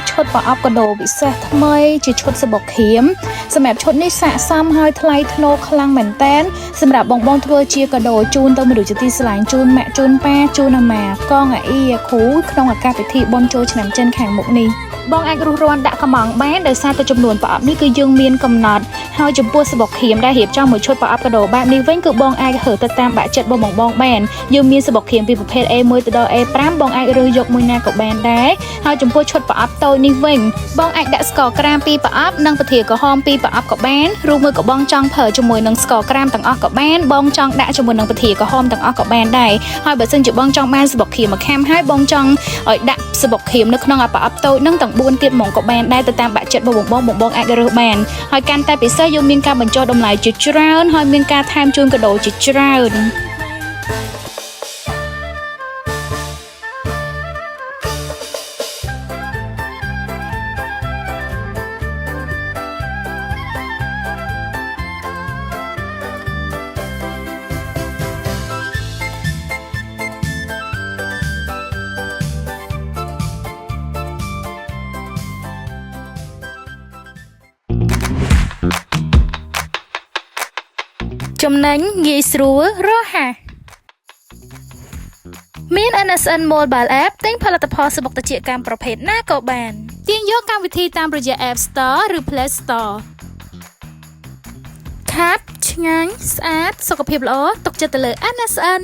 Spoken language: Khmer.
ឈុតប្រអប់កដោពិសេសថ្មីជាឈុតសបុកខៀមសម្រាប់ឈុតនេះស័ក្តិសមហើយថ្លៃថ្នូរខ្លាំងមែនតែនសម្រាប់បងធ្វើជាកដោជូនទៅមនុស្សជាទីស្រឡាញ់ជូនម៉ាក់ជូនប៉ាជូនអាម៉ាកងអាអ៊ីគ្រូក្នុងឱកាសពិធីបុណ្យចូលឆ្នាំចិនខាងមុខនេះបងអាចរុះរាន់ដាក់កំងបានដោយសារតែចំនួនប្រអប់នេះគឺយើងមានកំណត់ហើយចំពោះសបុកខៀមដែលរៀបចំមួយឈុតប្រអប់កដោបែបនេះវិញគឺបងអាចរើទៅតាមបាក់ចិត្តបងបានយើងមានសបុកខៀមពីប្រភេទ A1 ទៅដល់ A5 បងអាចរើសយកមួយណាក៏បានដែរហើយចំពោះឈុតប្រអប់តូចនេះវិញបងអាចដាក់ស្ករក្រាម2ប្រអប់និងពធាក្រហម2ប្រអប់ក៏បានឬមួយក៏បងចង់ប្រើជាមួយនឹងស្ករក្រាមទាំងអស់ក៏បានបងចង់ដាក់ជាមួយនឹងពធាក្រហមទាំងអស់ក៏បានដែរហើយបើសិនជាបងចង់បានសបុកខៀមមួយខាំហើយបងចង់ឲ្យដាក់សបុកខៀមនៅក្នុងប្រអប់តូចនឹងទាំង4ទៀតហ្មងក៏បានដែរទៅតាមបាក់ចិត្តបងអាចរើសបានហើយកាន់តែពិសេសយើងមានការបញ្ចុះតម្លៃជាច្រើនហើយមានការថែមជូនកដោជាច្រើនចំណេញងាយស្រួលរហ័សមាន NSN Mobile App ទិញផលិតផលសបុកត្រចៀកកម្មប្រភេទណាក៏បានទាញយកកម្មវិធីតាមរយៈ App Store ឬ Play Store ខាប់ឆ្ងាញ់ស្អាតសុខភាពល្អទុកចិត្តទៅលើ NSN